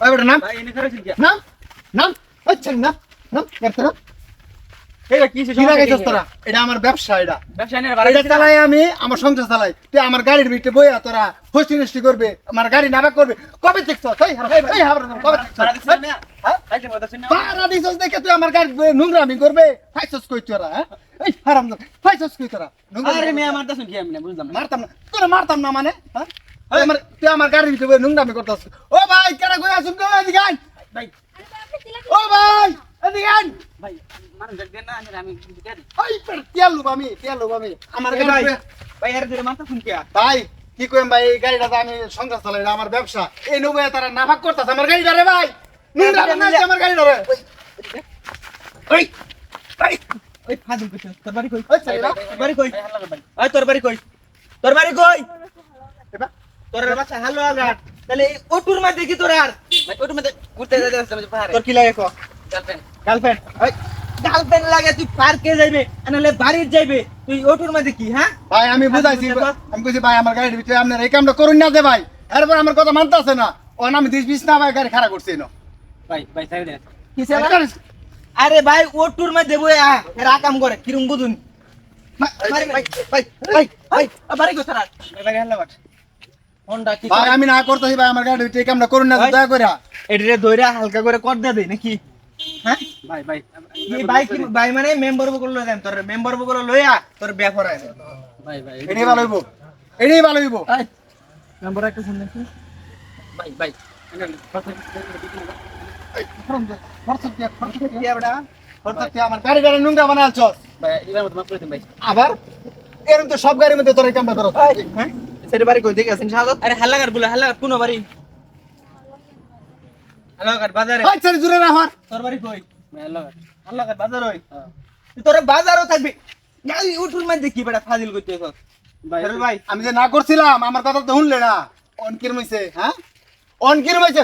ওই বেটা নাম ভাই এনে করেছেন কি নাম নাম আচ্ছা নাম নাম করতে না এটা কি কি লাগাইছস তোরা এটা আমার ব্যবসা এটা ব্যবসা নিয়ে বাড়ি এটা চালাই আমি আমার সংসার চালাই তুই আমার গাড়ির ভিতরে বইয়া তোরা ফষ্টি নষ্টি করবে আমার গাড়ি নাবা করবে কবে দেখছস এই হাবর কবে ভাড়া দেখছস দিছেন না হ্যাঁ ভাই যে বলতেছেন না পারা দিছস দেখে তুই আমার গাড়ি নোংরামি করবে ফাইছস কই তোরা হ্যাঁ এই হারাম ফাইছস কই তোরা আরে মেয়ে আমার দাসুন কি আমি বুঝলাম না মারতাম না তোরা মারতাম না মানে হ্যাঁ তুই আমার গাড়ির ভিতরে নোংরামি করতাস ও ভাই কেডা কই আসুন গো এদিকে আয় ভাই ও ভাই এদিকে আয় ভাই মানুষ দেখবেন না আমি দেন ওই তেল লুব আমি আমার ভাই গাড়ি ভাই এর ধরে মাথা শুন কি ভাই কি কইম ভাই এই গাড়িটা তো আমি সংসার চালাই এটা আমার ব্যবসা এই নবে তারা নাফাক করতাছ আমার গাড়িটা রে ভাই নোংরা বানাইছে আমার গাড়িটা রে ওই ভাই ওই ফাজিল কইছ তোর বাড়ি কই ওই চাইরা তোর বাড়ি কই ওই তোর বাড়ি কই তোর বাড়ি কই এবা তোর বাসা হ্যালো আগার তাহলে এই ওটুর মধ্যে কি তোর আর ভাই ওটুর মধ্যে ঘুরতে যেতে আসছে পাহাড়ে তোর কি লাগে কো গার্লফ্রেন্ড গার্লফ্রেন্ড ওই গার্লফ্রেন্ড লাগে তুই পার্কে যাইবে নাহলে বাড়ির যাইবে তুই ওটুর মধ্যে কি হ্যাঁ ভাই আমি বুঝাইছি আমি কইছি ভাই আমার গাড়ির ভিতরে আপনার এই কামটা করুন না দে ভাই এরপর আমার কথা মানতাছে না ও আমি 20 না ভাই গাড়ি খারাপ করছি না ভাই ভাই সাইড দে কিসে আরে ভাই ওটুর মধ্যে বই এরা কাম করে কিরম বুঝুন ভাই ভাই ভাই ভাই বাড়ি কই সারা লাগে হ্যালো বাট হোন্ডা কি ভাই আমি না করতেছি ভাই আমার গাড়ির ভিতরে এই কামটা করুন না দয়া করে এডিরে দইরা হালকা করে কর দে নাকি হ্যাঁ ভাই ভাই এই ভাই কি ভাই মানে মেম্বার বকল লই দেন তোর মেম্বার বকল লইয়া তোর বিয়া করায় ভাই ভাই এটাই ভালো হইব এটাই ভালো হইব এই মেম্বার একটা শুন নাকি ভাই ভাই আমার গাড়ি গাড়ি নোংরা বানালছ ভাই এবার মত মাফ করে দিন ভাই আবার এরকম তো সব গাড়ির মধ্যে তোর এই কামটা করো হ্যাঁ সেটা বাড়ি কই দেখে আছেন শাহাদাত আরে হাল্লাগার বলে হাল্লাগার কোন বাড়ি হাল্লাগার বাজারে আচ্ছা জুরে না আমার তোর বাড়ি কই হাল্লাগার হাল্লাগার বাজার হই তুই তোর বাজারও থাকবি গাড়ি উঠুর মধ্যে কি বেটা ফাজিল করতেছ ভাই ভাই আমি যে না করছিলাম আমার কথা তো শুনলে না অনকির মইছে হ্যাঁ অনকির মইছে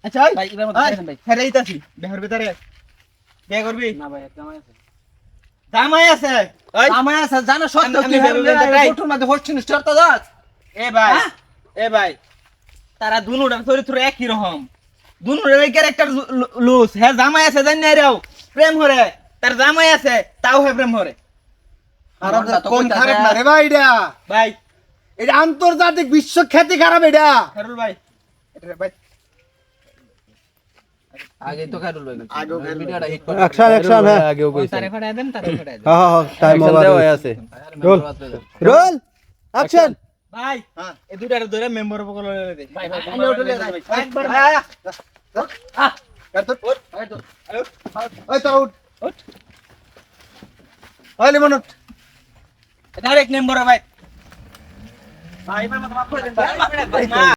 আচ্ছা ভাই এবার মত করে দেন ভাই ফেরে আইতাছি বিহার ভিতরে বিয়ে করবি না ভাই জামাই আছে জামাই আছে জানো সত্য কি উঠুর মধ্যে হচ্ছিস চড়তা যাস এ ভাই তারা দুনুটার চরিত্র একই রকম দুনুটার ক্যারেক্টার লুজ হ্যাঁ জামাই আছে জানি না রাও প্রেম হরে তার জামাই আছে তাও হে প্রেম হরে খারাপ কোন খারাপ না রে ভাই এটা ভাই এটা আন্তর্জাতিক বিশ্ব খ্যাতি খারাপ এটা খারুল ভাই এটা ভাই আগে তো খারুল ভাই আগে ভিডিওটা হিট অ্যাকশন হ্যাঁ আগেও কইছে তারে ফাড়ায় দেন তারে ফাড়ায় দেন হ্যাঁ টাইম ওভার হয়ে আছে রোল রোল অ্যাকশন ভাই হ্যাঁ এই দুটার ধরে মেম্বার বকল লয়ে দে ভাই ভাই একবার ওই তো উঠ ওই লিমন উঠ ডাইরেক্ট মেম্বার ভাই ভাই এবার মত মাফ করে দেন ভাই